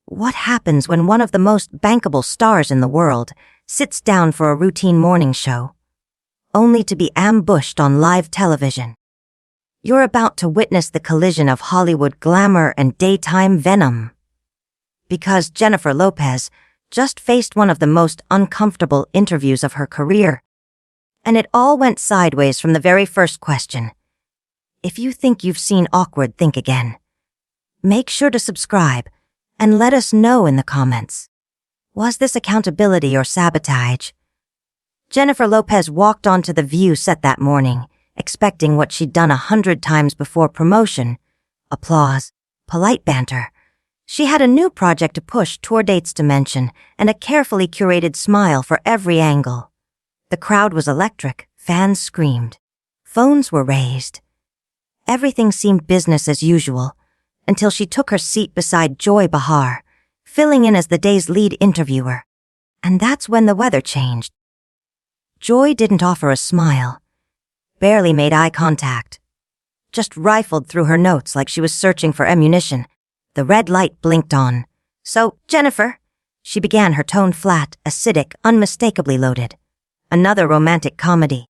What happens when one of the most bankable stars in the world sits down for a routine morning show, only to be ambushed on live television? You're about to witness the collision of Hollywood glamour and daytime venom. Because Jennifer Lopez just faced one of the most uncomfortable interviews of her career. And it all went sideways from the very first question. If you think you've seen awkward, think again. Make sure to subscribe and let us know in the comments. Was this accountability or sabotage? Jennifer Lopez walked onto the View set that morning, expecting what she'd done 100 times before: promotion, applause, polite banter. She had a new project to push, tour dates to mention, and a carefully curated smile for every angle. The crowd was electric, fans screamed, phones were raised. Everything seemed business as usual, until she took her seat beside Joy Behar, filling in as the day's lead interviewer. And that's when the weather changed. Joy didn't offer a smile, barely made eye contact, just rifled through her notes like she was searching for ammunition. The red light blinked on. "So, Jennifer," she began, her tone flat, acidic, unmistakably loaded. Another romantic comedy.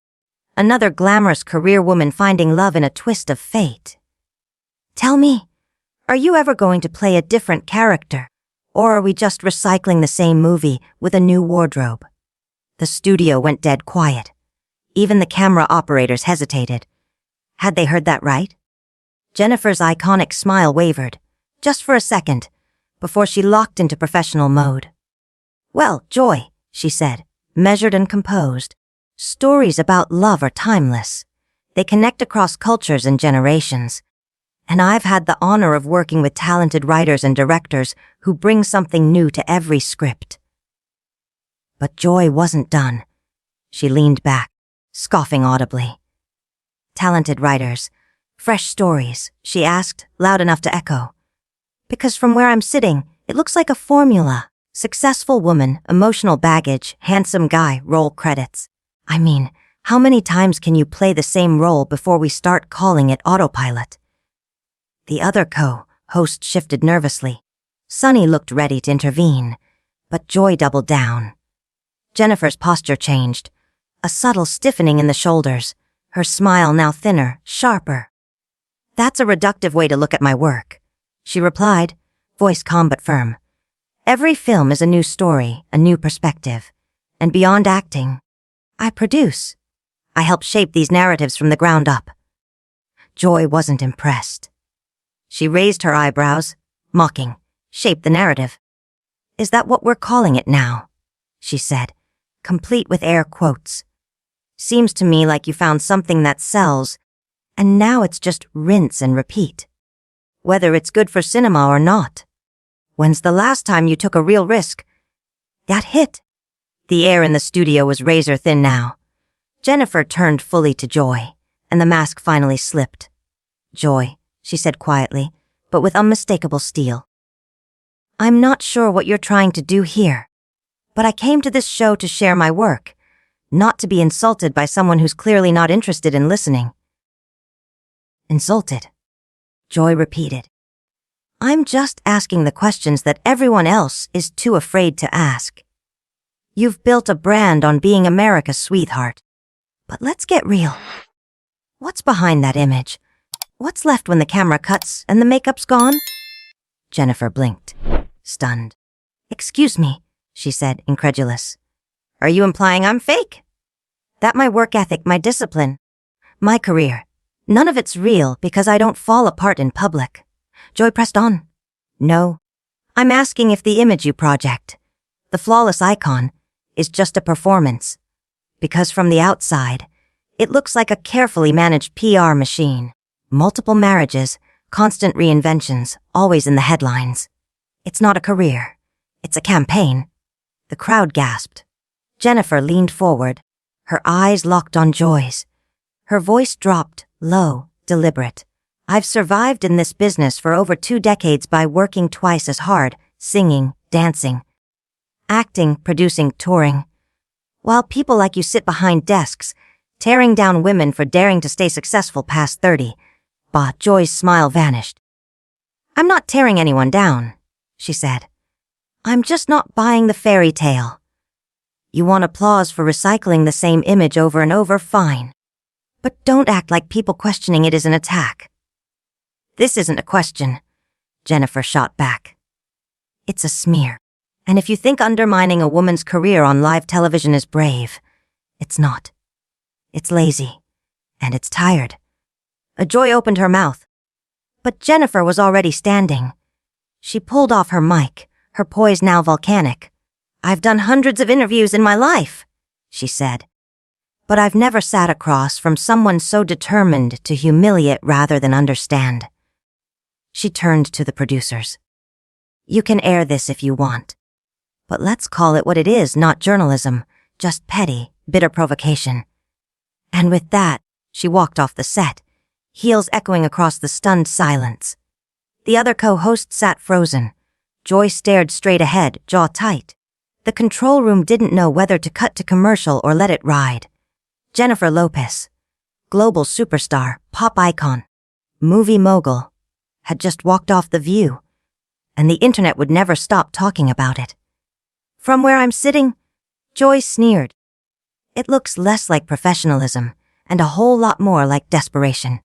Another glamorous career woman finding love in a twist of fate. "Tell me, are you ever going to play a different character? Or are we just recycling the same movie with a new wardrobe?" The studio went dead quiet. Even the camera operators hesitated. Had they heard that right? Jennifer's iconic smile wavered, just for a second, before she locked into professional mode. "Well, Joy," she said, measured and composed, "stories about love are timeless. They connect across cultures and generations. And I've had the honor of working with talented writers and directors who bring something new to every script." But Joy wasn't done. She leaned back, scoffing audibly. "Talented writers, fresh stories," she asked, loud enough to echo. "Because from where I'm sitting, it looks like a formula. Successful woman, emotional baggage, handsome guy, roll credits. I mean, how many times can you play the same role before we start calling it autopilot?" The other co-host shifted nervously. Sunny looked ready to intervene, but Joy doubled down. Jennifer's posture changed, a subtle stiffening in the shoulders, her smile now thinner, sharper. "That's a reductive way to look at my work," she replied, voice calm but firm. "Every film is a new story, a new perspective. And beyond acting, I produce. I help shape these narratives from the ground up." Joy wasn't impressed. She raised her eyebrows, mocking. "Shape the narrative. Is that what we're calling it now?" she said, complete with air quotes. "Seems to me like you found something that sells, and now it's just rinse and repeat. Whether it's good for cinema or not. When's the last time you took a real risk? That hit." The air in the studio was razor thin now. Jennifer turned fully to Joy, and the mask finally slipped. "Joy," she said quietly, but with unmistakable steel. "I'm not sure what you're trying to do here, but I came to this show to share my work, not to be insulted by someone who's clearly not interested in listening." "Insulted?" Joy repeated. "I'm just asking the questions that everyone else is too afraid to ask. You've built a brand on being America's sweetheart. But let's get real. What's behind that image? What's left when the camera cuts and the makeup's gone?" Jennifer blinked, stunned. "Excuse me," she said, incredulous. "Are you implying I'm fake? That my work ethic, my discipline, my career, none of it's real because I don't fall apart in public?" Joy pressed on. "No, I'm asking if the image you project, the flawless icon, is just a performance. Because from the outside, it looks like a carefully managed PR machine. Multiple marriages, constant reinventions, always in the headlines. It's not a career. It's a campaign." The crowd gasped. Jennifer leaned forward, her eyes locked on Joy's. Her voice dropped, low, deliberate. "I've survived in this business for over 2 decades by working twice as hard, singing, dancing, acting, producing, touring, while people like you sit behind desks, tearing down women for daring to stay successful past 30. But Joy's smile vanished. "I'm not tearing anyone down," she said. I'm just not buying the fairy tale. You want applause for recycling the same image over and over, fine. But don't act like people questioning it is an attack. This isn't a question, Jennifer shot back. It's a smear. And if you think undermining a woman's career on live television is brave, it's not. It's lazy. And it's tired. Joy opened her mouth. But Jennifer was already standing. She pulled off her mic, her poise now volcanic. I've done hundreds of interviews in my life, she said. But I've never sat across from someone so determined to humiliate rather than understand. She turned to the producers. You can air this if you want. But let's call it what it is, not journalism, just petty, bitter provocation. And with that, she walked off the set, heels echoing across the stunned silence. The other co-host sat frozen. Joy stared straight ahead, jaw tight. The control room didn't know whether to cut to commercial or let it ride. Jennifer Lopez, global superstar, pop icon, movie mogul, had just walked off The View, and the internet would never stop talking about it. From where I'm sitting, Joy sneered. It looks less like professionalism and a whole lot more like desperation.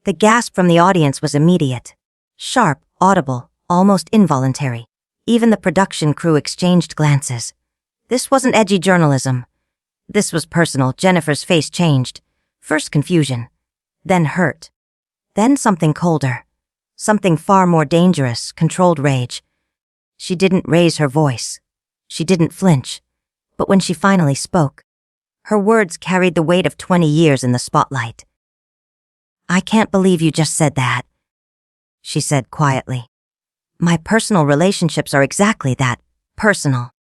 The gasp from the audience was immediate, sharp, audible, almost involuntary. Even the production crew exchanged glances. This wasn't edgy journalism. This was personal. Jennifer's face changed. First confusion, then hurt, then something colder, something far more dangerous, controlled rage. She didn't raise her voice. She didn't flinch. But when she finally spoke, her words carried the weight of 20 years in the spotlight. I can't believe you just said that, she said quietly. My personal relationships are exactly that, personal.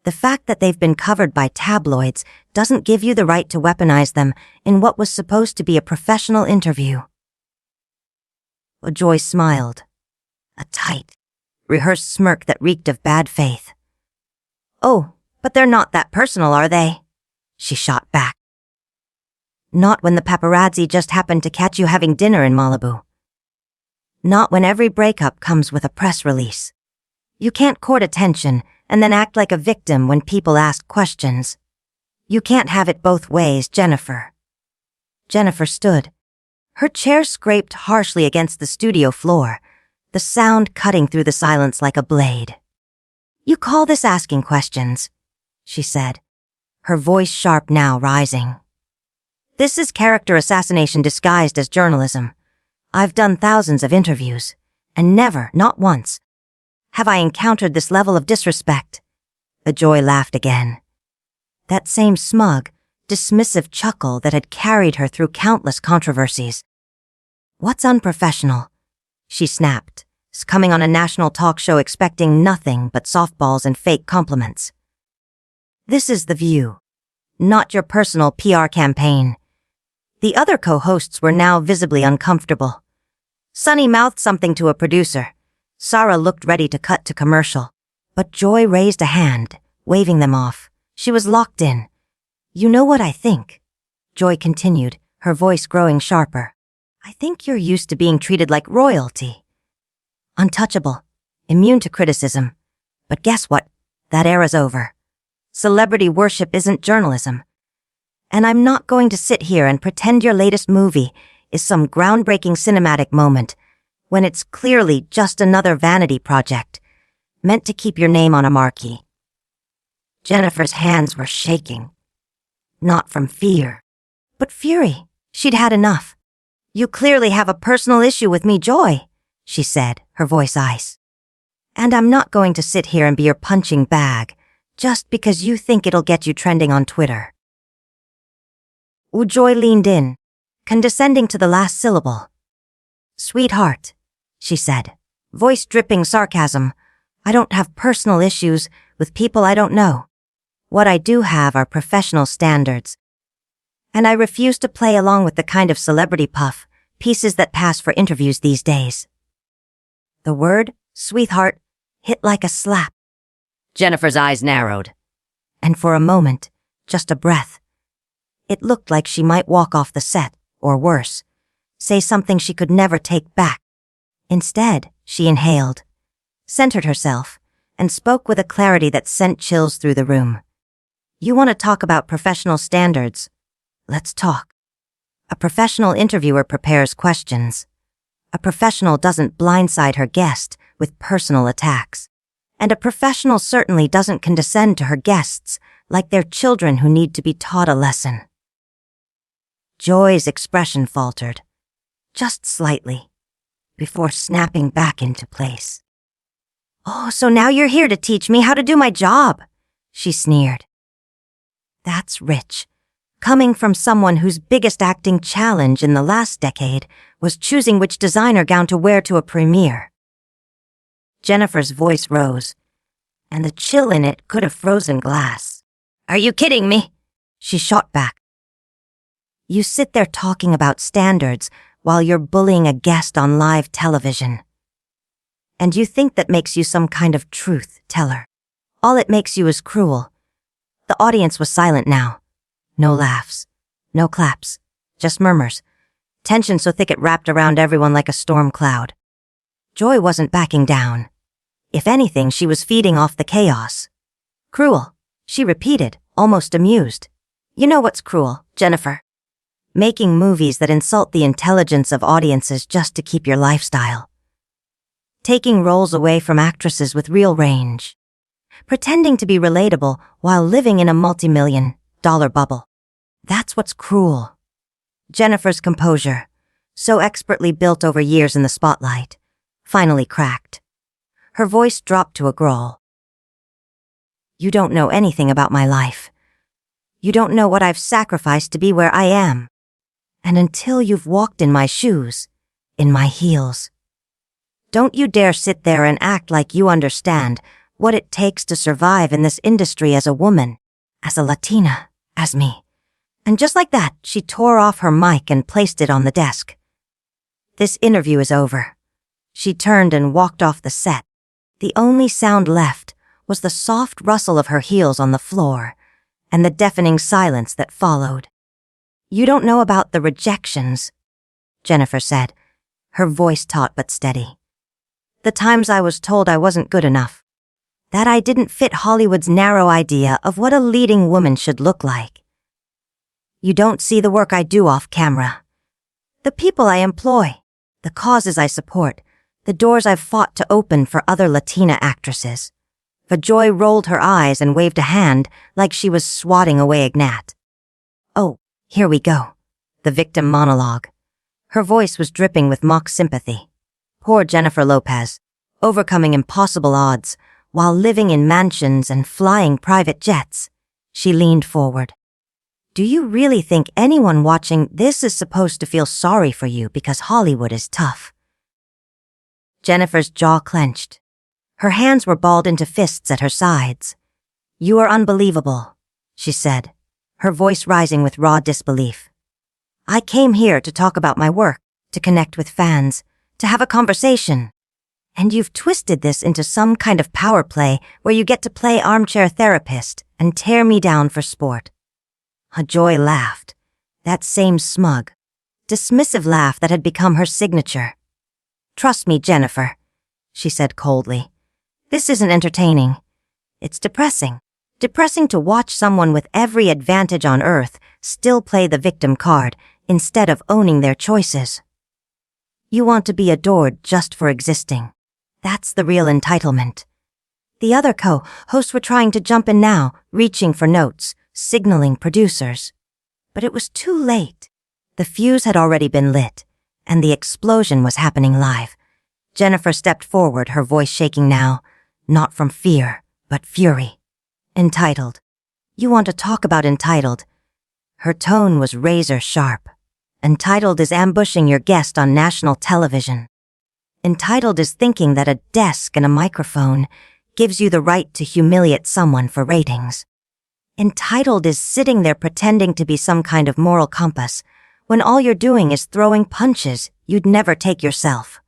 The fact that they've been covered by tabloids doesn't give you the right to weaponize them in what was supposed to be a professional interview. Joy smiled. A tight, rehearsed smirk that reeked of bad faith. Oh, but they're not that personal, are they? She shot back. Not when the paparazzi just happened to catch you having dinner in Malibu. Not when every breakup comes with a press release. You can't court attention and then act like a victim when people ask questions. You can't have it both ways, Jennifer. Jennifer stood. Her chair scraped harshly against the studio floor, the sound cutting through the silence like a blade. You call this asking questions, she said, her voice sharp now, rising. This is character assassination disguised as journalism. I've done thousands of interviews, and never, not once, have I encountered this level of disrespect. Joy laughed again. That same smug, dismissive chuckle that had carried her through countless controversies. What's unprofessional? She snapped, coming on a national talk show expecting nothing but softballs and fake compliments. This is The View, not your personal PR campaign. The other co-hosts were now visibly uncomfortable. Sunny mouthed something to a producer. Sarah looked ready to cut to commercial, but Joy raised a hand, waving them off. She was locked in. You know what I think? Joy continued, her voice growing sharper. I think you're used to being treated like royalty. Untouchable, immune to criticism. But guess what? That era's over. Celebrity worship isn't journalism. And I'm not going to sit here and pretend your latest movie is some groundbreaking cinematic moment when it's clearly just another vanity project meant to keep your name on a marquee. Jennifer's hands were shaking. Not from fear, but fury. She'd had enough. You clearly have a personal issue with me, Joy, she said, her voice ice. And I'm not going to sit here and be your punching bag just because you think it'll get you trending on Twitter. Joy leaned in, condescending to the last syllable. Sweetheart, she said, voice dripping sarcasm, I don't have personal issues with people I don't know. What I do have are professional standards. And I refuse to play along with the kind of celebrity puff pieces that pass for interviews these days. The word, sweetheart, hit like a slap. Jennifer's eyes narrowed. And for a moment, just a breath. It looked like she might walk off the set, or worse, say something she could never take back. Instead, she inhaled, centered herself, and spoke with a clarity that sent chills through the room. You want to talk about professional standards? Let's talk. A professional interviewer prepares questions. A professional doesn't blindside her guest with personal attacks. And a professional certainly doesn't condescend to her guests like they're children who need to be taught a lesson. Joy's expression faltered, just slightly, before snapping back into place. "Oh, so now you're here to teach me how to do my job," she sneered. That's rich, coming from someone whose biggest acting challenge in the last decade was choosing which designer gown to wear to a premiere. Jennifer's voice rose, and the chill in it could have frozen glass. "Are you kidding me?" she shot back. You sit there talking about standards while you're bullying a guest on live television. And you think that makes you some kind of truth teller. All it makes you is cruel. The audience was silent now. No laughs, no claps, just murmurs. Tension so thick it wrapped around everyone like a storm cloud. Joy wasn't backing down. If anything, she was feeding off the chaos. "Cruel," she repeated, almost amused. "You know what's cruel, Jennifer? Making movies that insult the intelligence of audiences just to keep your lifestyle. Taking roles away from actresses with real range. Pretending to be relatable while living in a multi-million-dollar bubble. That's what's cruel." Jennifer's composure, so expertly built over years in the spotlight, finally cracked. Her voice dropped to a growl. "You don't know anything about my life. You don't know what I've sacrificed to be where I am. And until you've walked in my shoes, in my heels, don't you dare sit there and act like you understand what it takes to survive in this industry as a woman, as a Latina, as me." And just like that, she tore off her mic and placed it on the desk. "This interview is over." She turned and walked off the set. The only sound left was the soft rustle of her heels on the floor and the deafening silence that followed. "You don't know about the rejections," Jennifer said, her voice taut but steady. "The times I was told I wasn't good enough, that I didn't fit Hollywood's narrow idea of what a leading woman should look like. You don't see the work I do off camera, the people I employ, the causes I support, the doors I've fought to open for other Latina actresses." For Joy rolled her eyes and waved a hand like she was swatting away a gnat. "Oh, here we go." The victim monologue. Her voice was dripping with mock sympathy. Poor Jennifer Lopez, overcoming impossible odds while living in mansions and flying private jets. She leaned forward. "Do you really think anyone watching this is supposed to feel sorry for you because Hollywood is tough?" Jennifer's jaw clenched. Her hands were balled into fists at her sides. "You are unbelievable," she said, her voice rising with raw disbelief. "I came here to talk about my work, to connect with fans, to have a conversation. And you've twisted this into some kind of power play where you get to play armchair therapist and tear me down for sport." Joy laughed, that same smug, dismissive laugh that had become her signature. "Trust me, Jennifer," she said coldly. "This isn't entertaining. It's depressing. Depressing to watch someone with every advantage on earth still play the victim card instead of owning their choices. You want to be adored just for existing. That's the real entitlement." The other co-hosts were trying to jump in now, reaching for notes, signaling producers. But it was too late. The fuse had already been lit, and the explosion was happening live. Jennifer stepped forward, her voice shaking now, not from fear, but fury. "Entitled. You want to talk about entitled?" Her tone was razor sharp. "Entitled is ambushing your guest on national television. Entitled is thinking that a desk and a microphone gives you the right to humiliate someone for ratings. Entitled is sitting there pretending to be some kind of moral compass when all you're doing is throwing punches you'd never take yourself."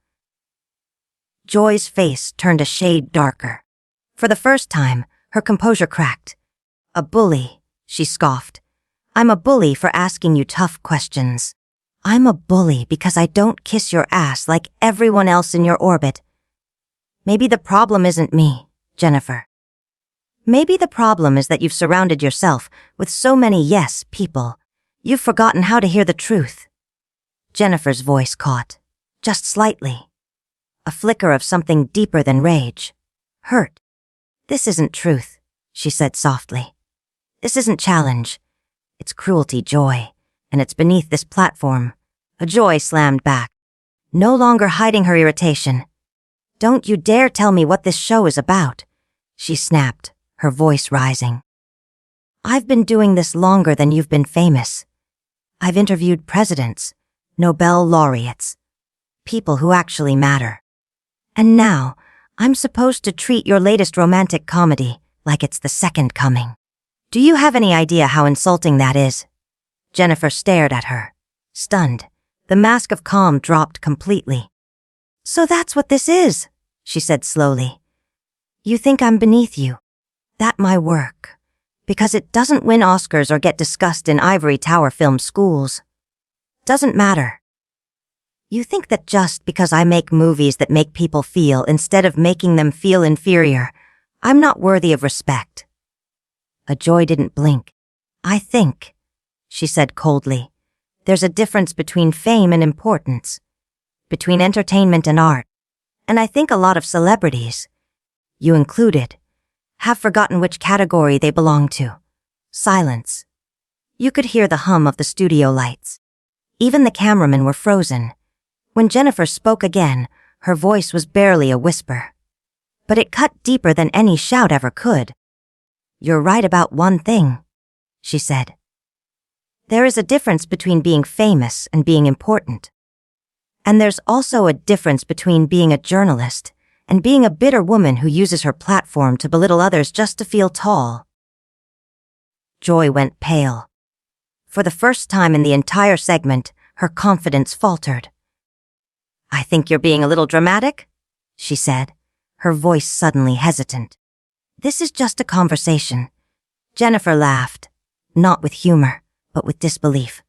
Joy's face turned a shade darker. For the first time, her composure cracked. "A bully," she scoffed. "I'm a bully for asking you tough questions. I'm a bully because I don't kiss your ass like everyone else in your orbit. Maybe the problem isn't me, Jennifer. Maybe the problem is that you've surrounded yourself with so many yes people. You've forgotten how to hear the truth. Jennifer's voice caught, just slightly. A flicker of something deeper than rage. Hurt. This isn't truth, she said softly. This isn't challenge. It's cruelty, Joy, and it's beneath this platform. A Joy slammed back, no longer hiding her irritation. Don't you dare tell me what this show is about, she snapped, her voice rising. I've been doing this longer than you've been famous. I've interviewed presidents, Nobel laureates, people who actually matter. And now, I'm supposed to treat your latest romantic comedy like it's the second coming. Do you have any idea how insulting that is? Jennifer stared at her, stunned. The mask of calm dropped completely. So that's what this is, she said slowly. You think I'm beneath you. That my work. Because it doesn't win Oscars or get discussed in ivory tower film schools. Doesn't matter. You think that just because I make movies that make people feel instead of making them feel inferior, I'm not worthy of respect. A Joy didn't blink. I think, she said coldly, there's a difference between fame and importance, between entertainment and art, and I think a lot of celebrities, you included, have forgotten which category they belong to. Silence. You could hear the hum of the studio lights. Even the cameramen were frozen. When Jennifer spoke again, her voice was barely a whisper. But it cut deeper than any shout ever could. You're right about one thing, she said. There is a difference between being famous and being important. And there's also a difference between being a journalist and being a bitter woman who uses her platform to belittle others just to feel tall. Joy went pale. For the first time in the entire segment, her confidence faltered. I think you're being a little dramatic, she said, her voice suddenly hesitant. This is just a conversation. Jennifer laughed, not with humor, but with disbelief.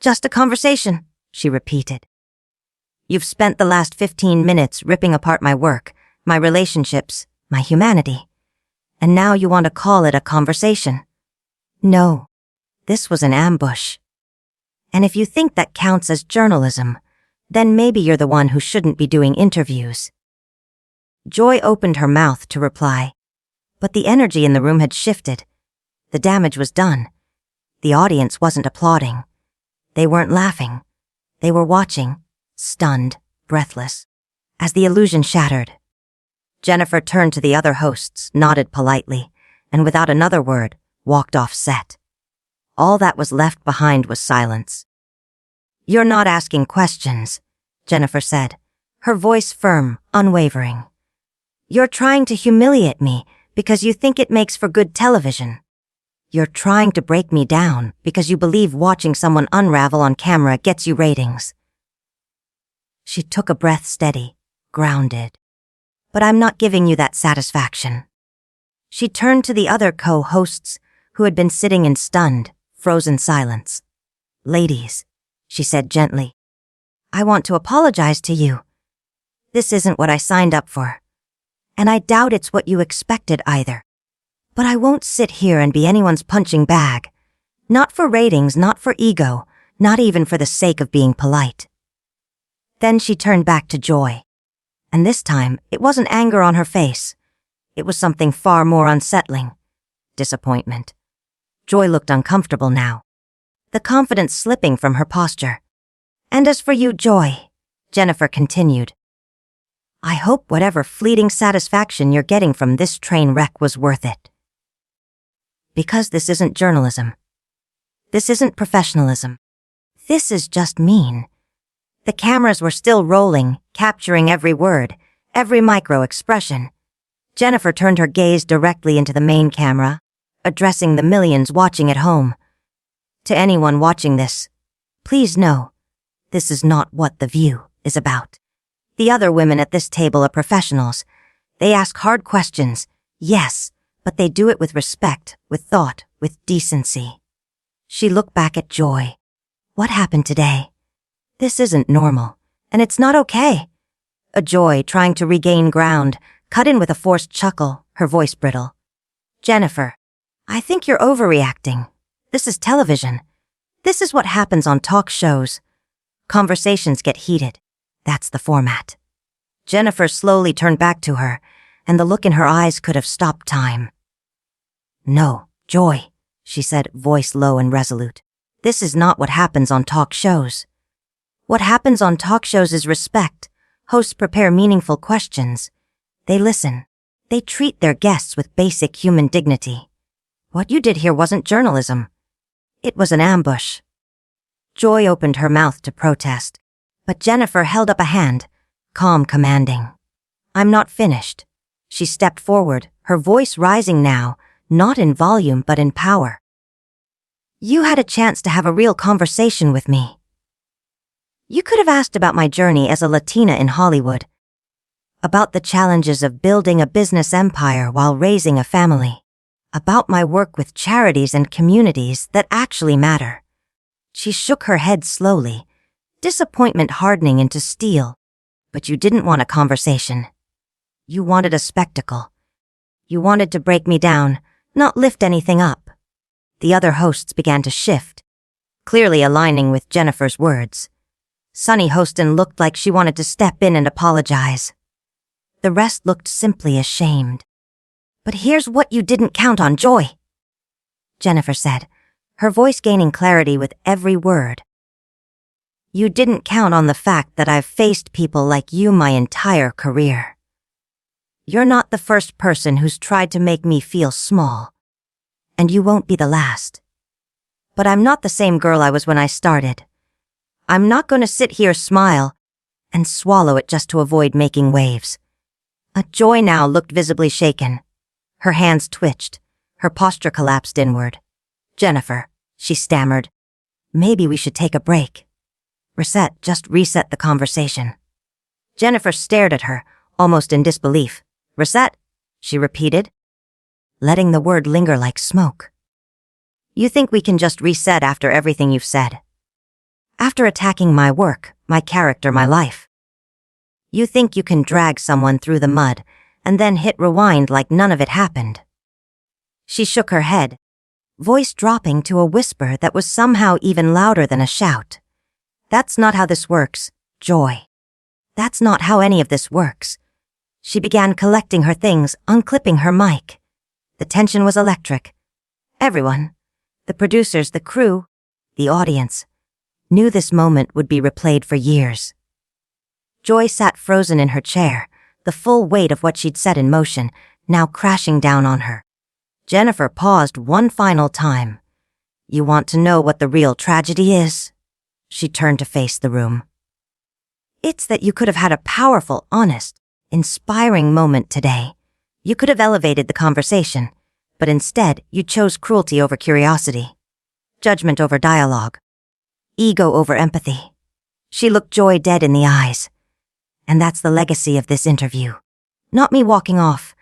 Just a conversation, she repeated. You've spent the last 15 minutes ripping apart my work, my relationships, my humanity. And now you want to call it a conversation. No, this was an ambush. And if you think that counts as journalism, then maybe you're the one who shouldn't be doing interviews. Joy opened her mouth to reply, but the energy in the room had shifted. The damage was done. The audience wasn't applauding. They weren't laughing. They were watching, stunned, breathless, as the illusion shattered. Jennifer turned to the other hosts, nodded politely, and without another word, walked off set. All that was left behind was silence. You're not asking questions, Jennifer said, her voice firm, unwavering. You're trying to humiliate me because you think it makes for good television. You're trying to break me down because you believe watching someone unravel on camera gets you ratings. She took a breath steady, grounded. But I'm not giving you that satisfaction. She turned to the other co-hosts who had been sitting in stunned, frozen silence. Ladies, she said gently, I want to apologize to you. This isn't what I signed up for. And I doubt it's what you expected either. But I won't sit here and be anyone's punching bag. Not for ratings, not for ego, not even for the sake of being polite. Then she turned back to Joy. And this time, it wasn't anger on her face. It was something far more unsettling. Disappointment. Joy looked uncomfortable now, the confidence slipping from her posture. And as for you, Joy, Jennifer continued, I hope whatever fleeting satisfaction you're getting from this train wreck was worth it. Because this isn't journalism. This isn't professionalism. This is just mean. The cameras were still rolling, capturing every word, every micro-expression. Jennifer turned her gaze directly into the main camera, addressing the millions watching at home. To anyone watching this, please know, this is not what The View is about. The other women at this table are professionals. They ask hard questions, yes, but they do it with respect, with thought, with decency. She looked back at Joy. What happened today? This isn't normal, and it's not okay. A Joy trying to regain ground, cut in with a forced chuckle, her voice brittle. Jennifer, I think you're overreacting. This is television. This is what happens on talk shows. Conversations get heated. That's the format. Jennifer slowly turned back to her, and the look in her eyes could have stopped time. No, Joy, she said, voice low and resolute. This is not what happens on talk shows. What happens on talk shows is respect. Hosts prepare meaningful questions. They listen. They treat their guests with basic human dignity. What you did here wasn't journalism. It was an ambush. Joy opened her mouth to protest, but Jennifer held up a hand, calm, commanding. I'm not finished. She stepped forward, her voice rising now, not in volume but in power. You had a chance to have a real conversation with me. You could have asked about my journey as a Latina in Hollywood, about the challenges of building a business empire while raising a family, about my work with charities and communities that actually matter. She shook her head slowly, disappointment hardening into steel. But you didn't want a conversation. You wanted a spectacle. You wanted to break me down, not lift anything up. The other hosts began to shift, clearly aligning with Jennifer's words. Sunny Hostin looked like she wanted to step in and apologize. The rest looked simply ashamed. But here's what you didn't count on, Joy, Jennifer said, her voice gaining clarity with every word. You didn't count on the fact that I've faced people like you my entire career. You're not the first person who's tried to make me feel small, and you won't be the last. But I'm not the same girl I was when I started. I'm not going to sit here, smile, and swallow it just to avoid making waves. Joy now looked visibly shaken. Her hands twitched. Her posture collapsed inward. Jennifer, she stammered, maybe we should take a break. Just reset the conversation. Jennifer stared at her, almost in disbelief. Reset, she repeated, letting the word linger like smoke. You think we can just reset after everything you've said? After attacking my work, my character, my life? You think you can drag someone through the mud and then hit rewind like none of it happened? She shook her head, voice dropping to a whisper that was somehow even louder than a shout. That's not how this works, Joy. That's not how any of this works. She began collecting her things, unclipping her mic. The tension was electric. Everyone, the producers, the crew, the audience, knew this moment would be replayed for years. Joy sat frozen in her chair, the full weight of what she'd set in motion, now crashing down on her. Jennifer paused one final time. You want to know what the real tragedy is? She turned to face the room. It's that you could have had a powerful, honest, inspiring moment today. You could have elevated the conversation, but instead you chose cruelty over curiosity, judgment over dialogue, ego over empathy. She looked Joy dead in the eyes. And that's the legacy of this interview. Not me walking off,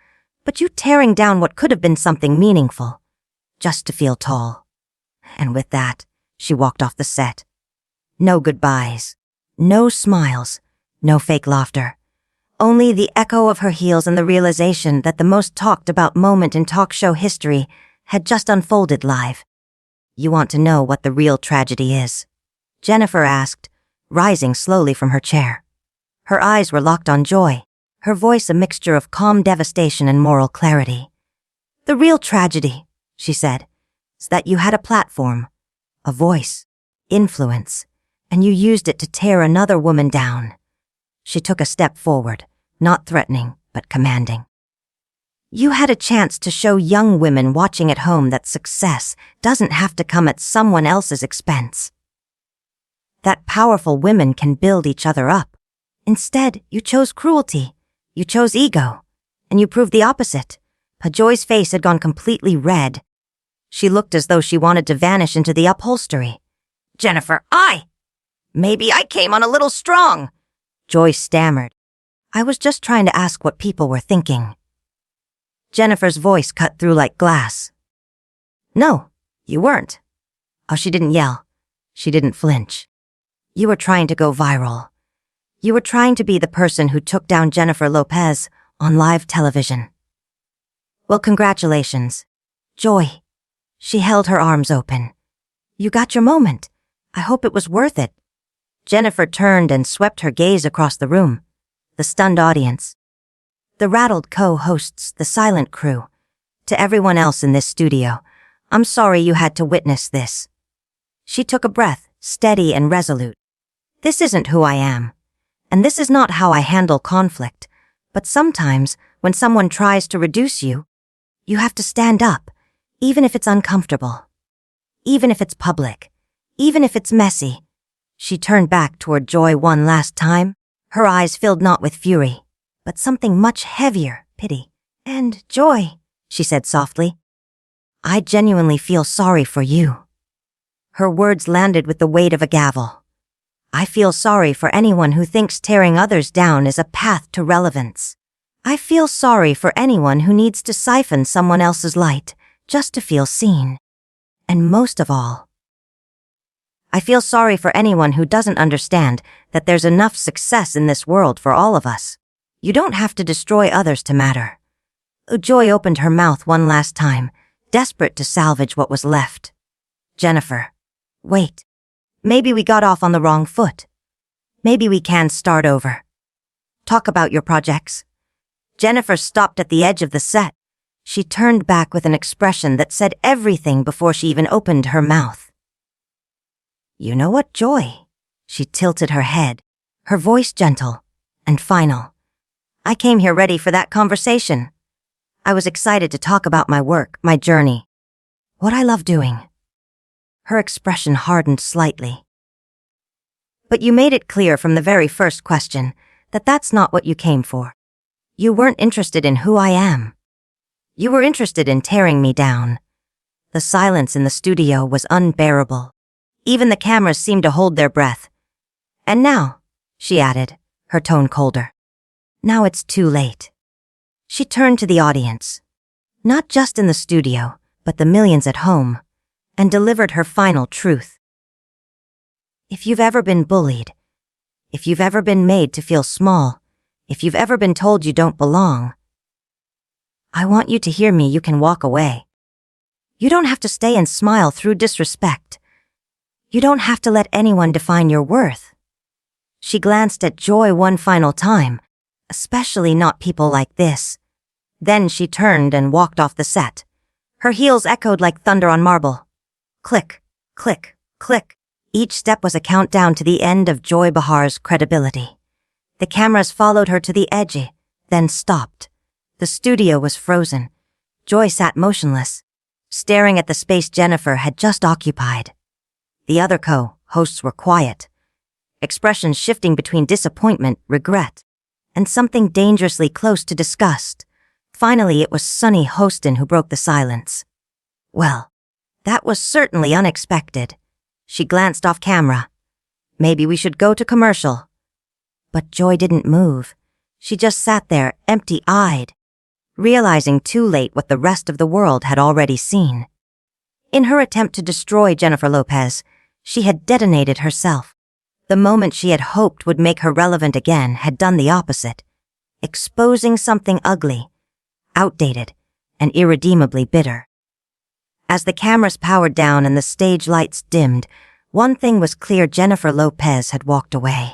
but you tearing down what could have been something meaningful, just to feel tall. And with that, she walked off the set. No goodbyes, no smiles, no fake laughter. Only the echo of her heels and the realization that the most talked about moment in talk show history had just unfolded live. You want to know what the real tragedy is? Jennifer asked, rising slowly from her chair. Her eyes were locked on Joy, her voice a mixture of calm devastation and moral clarity. The real tragedy, she said, is that you had a platform, a voice, influence, and you used it to tear another woman down. She took a step forward, not threatening, but commanding. You had a chance to show young women watching at home that success doesn't have to come at someone else's expense. That powerful women can build each other up. Instead, you chose cruelty, you chose ego, and you proved the opposite. Joy's face had gone completely red. She looked as though she wanted to vanish into the upholstery. Jennifer, maybe I came on a little strong, Joy stammered. I was just trying to ask what people were thinking. Jennifer's voice cut through like glass. No, you weren't. Oh, she didn't yell. She didn't flinch. You were trying to go viral. You were trying to be the person who took down Jennifer Lopez on live television. Well, congratulations. Joy. She held her arms open. You got your moment. I hope it was worth it. Jennifer turned and swept her gaze across the room, the stunned audience, the rattled co-hosts, the silent crew. To everyone else in this studio, I'm sorry you had to witness this. She took a breath, steady and resolute. This isn't who I am, and this is not how I handle conflict, but sometimes, when someone tries to reduce you, you have to stand up, even if it's uncomfortable, even if it's public, even if it's messy. She turned back toward Joy one last time, her eyes filled not with fury, but something much heavier, pity. And Joy, she said softly, I genuinely feel sorry for you. Her words landed with the weight of a gavel. I feel sorry for anyone who thinks tearing others down is a path to relevance. I feel sorry for anyone who needs to siphon someone else's light just to feel seen. And most of all, I feel sorry for anyone who doesn't understand that there's enough success in this world for all of us. You don't have to destroy others to matter. Joy opened her mouth one last time, desperate to salvage what was left. Jennifer, wait. Maybe we got off on the wrong foot. Maybe we can start over. Talk about your projects. Jennifer stopped at the edge of the set. She turned back with an expression that said everything before she even opened her mouth. You know what, Joy? She tilted her head, her voice gentle and final. I came here ready for that conversation. I was excited to talk about my work, my journey, what I love doing. Her expression hardened slightly. But you made it clear from the very first question that that's not what you came for. You weren't interested in who I am. You were interested in tearing me down. The silence in the studio was unbearable. Even the cameras seemed to hold their breath. And now, she added, her tone colder. Now it's too late. She turned to the audience, not just in the studio, but the millions at home, and delivered her final truth. If you've ever been bullied, if you've ever been made to feel small, if you've ever been told you don't belong, I want you to hear me. You can walk away. You don't have to stay and smile through disrespect. You don't have to let anyone define your worth. She glanced at Joy one final time, especially not people like this. Then she turned and walked off the set. Her heels echoed like thunder on marble. Click, click, click. Each step was a countdown to the end of Joy Behar's credibility. The cameras followed her to the edge, then stopped. The studio was frozen. Joy sat motionless, staring at the space Jennifer had just occupied. The other co-hosts were quiet, expressions shifting between disappointment, regret, and something dangerously close to disgust. Finally, it was Sunny Hostin who broke the silence. Well, that was certainly unexpected. She glanced off camera. Maybe we should go to commercial. But Joy didn't move. She just sat there, empty-eyed, realizing too late what the rest of the world had already seen. In her attempt to destroy Jennifer Lopez, she had detonated herself. The moment she had hoped would make her relevant again had done the opposite, exposing something ugly, outdated, and irredeemably bitter. As the cameras powered down and the stage lights dimmed, one thing was clear: Jennifer Lopez had walked away.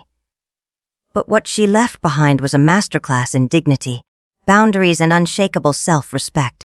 But what she left behind was a masterclass in dignity, boundaries, and unshakable self-respect.